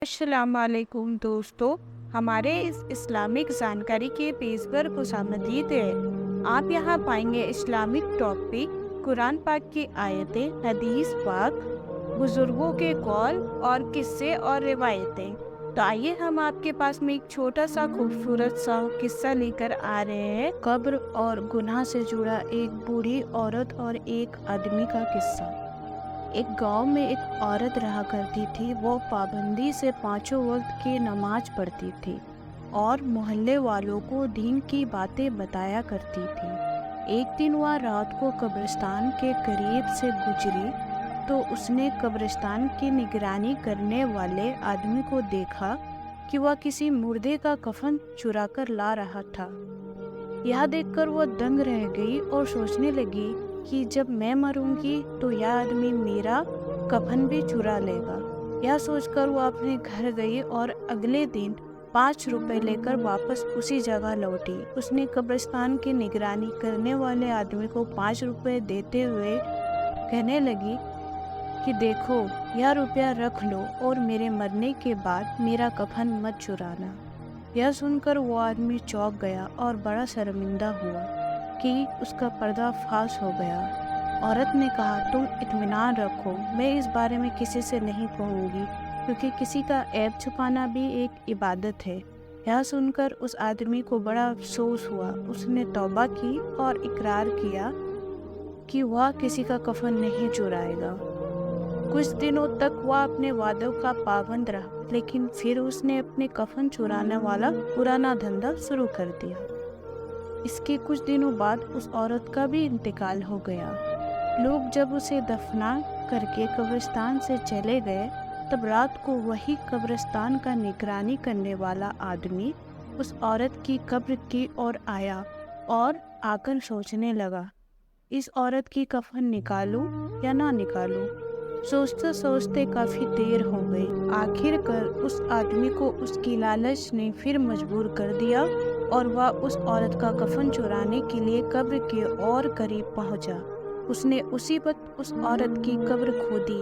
अस्सलाम वालेकुम दोस्तों। हमारे इस इस्लामिक जानकारी के पेज पर खुशामदीद है। आप यहाँ पाएंगे इस्लामिक टॉपिक, कुरान पाक की आयतें, हदीस पाक, बुजुर्गों के कौल और किस्से और रिवायतें। तो आइए हम आपके पास में एक छोटा सा खूबसूरत सा किस्सा लेकर आ रहे हैं। कब्र और गुनाह से जुड़ा एक बूढ़ी औरत और एक आदमी का किस्सा। एक गांव में एक औरत रहा करती थी। वो पाबंदी से 5 वक्त की नमाज पढ़ती थी और मोहल्ले वालों को दीन की बातें बताया करती थी। एक दिन वह रात को कब्रिस्तान के करीब से गुजरी तो उसने कब्रिस्तान की निगरानी करने वाले आदमी को देखा कि वह किसी मुर्दे का कफन चुरा कर ला रहा था। यह देखकर वह दंग रह गई और सोचने लगी कि जब मैं मरूंगी तो यह आदमी मेरा कफन भी चुरा लेगा। यह सोचकर वो अपने घर गई और अगले दिन 5 रुपए लेकर वापस उसी जगह लौटी। उसने कब्रिस्तान की निगरानी करने वाले आदमी को 5 रुपए देते हुए कहने लगी कि देखो, यह रुपया रख लो और मेरे मरने के बाद मेरा कफन मत चुराना। यह सुनकर वो आदमी चौंक गया और बड़ा शर्मिंदा हुआ कि उसका पर्दाफाश हो गया। औरत ने कहा, तुम इत्मीनान रखो, मैं इस बारे में किसी से नहीं कहूँगी, क्योंकि किसी का ऐब छुपाना भी एक इबादत है। यह सुनकर उस आदमी को बड़ा अफसोस हुआ। उसने तौबा की और इकरार किया कि वह किसी का कफन नहीं चुराएगा। कुछ दिनों तक वह अपने वादों का पाबंद रहा, लेकिन फिर उसने अपने कफन चुराने वाला पुराना धंधा शुरू कर दिया। इसके कुछ दिनों बाद उस औरत का भी इंतकाल हो गया। लोग जब उसे दफना करके कब्रिस्तान से चले गए, तब रात को वही कब्रिस्तान का निगरानी करने वाला आदमी उस औरत की कब्र की ओर आया और आकर सोचने लगा, इस औरत की कफन निकालूं या ना निकालूं। सोचते सोचते काफी देर हो गई। आखिरकार उस आदमी को उसकी लालच ने फिर मजबूर कर दिया और वह उस औरत का कफन चुराने के लिए कब्र के और करीब पहुंचा। उसने उसी वक्त उस औरत की कब्र खोदी।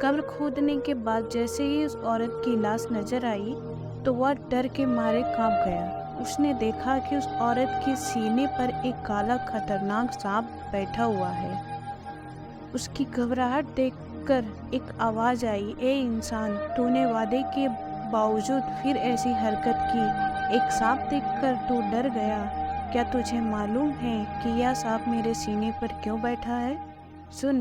कब्र खोदने के बाद जैसे ही उस औरत की लाश नजर आई तो वह डर के मारे कांप गया। उसने देखा कि उस औरत के सीने पर एक काला खतरनाक सांप बैठा हुआ है। उसकी घबराहट देखकर एक आवाज आई, ए इंसान, तूने वादे के बावजूद फिर ऐसी हरकत की। एक सांप देखकर तू डर गया। क्या तुझे मालूम है कि यह सांप मेरे सीने पर क्यों बैठा है? सुन,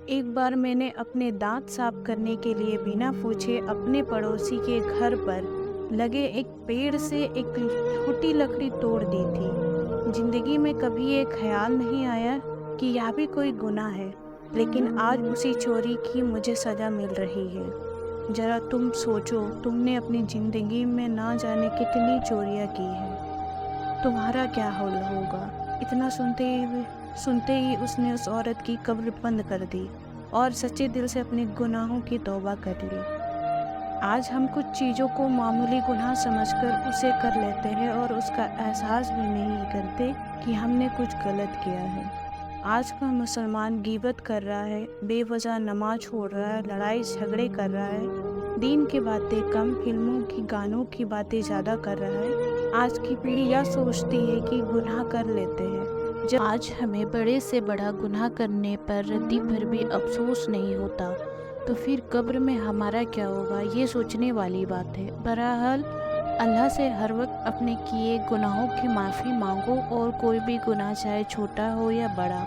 एक बार मैंने अपने दांत साफ करने के लिए बिना पूछे अपने पड़ोसी के घर पर लगे एक पेड़ से एक छोटी लकड़ी तोड़ दी थी। जिंदगी में कभी ये ख्याल नहीं आया कि यह भी कोई गुनाह है, लेकिन आज उसी चोरी की मुझे सजा मिल रही है। जरा तुम सोचो, तुमने अपनी जिंदगी में ना जाने कितनी चोरियां की हैं। तुम्हारा क्या हाल होगा? इतना सुनते ही उसने उस औरत की कब्र बंद कर दी और सच्चे दिल से अपने गुनाहों की तौबा कर ली। आज हम कुछ चीज़ों को मामूली गुनाह समझकर उसे कर लेते हैं और उसका एहसास भी नहीं करते कि हमने कुछ गलत किया है। आज का मुसलमान गीबत कर रहा है, बेवजह नमाज छोड़ रहा है, लड़ाई झगड़े कर रहा है, दीन की बातें कम, फिल्मों की गानों की बातें ज़्यादा कर रहा है। आज की पीढ़ी यह सोचती है कि गुनाह कर लेते हैं। जब आज हमें बड़े से बड़ा गुनाह करने पर रत्ती भर भी अफसोस नहीं होता, तो फिर कब्र में हमारा क्या होगा, ये सोचने वाली बात है। बहरहाल अल्लाह से हर वक्त अपने किए गुनाहों की माफ़ी मांगो और कोई भी गुनाह चाहे छोटा हो या बड़ा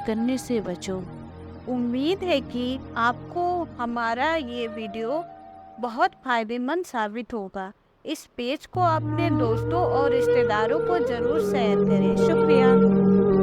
करने से बचो। उम्मीद है कि आपको हमारा ये वीडियो बहुत फ़ायदेमंद साबित होगा। इस पेज को अपने दोस्तों और रिश्तेदारों को ज़रूर शेयर करें। शुक्रिया।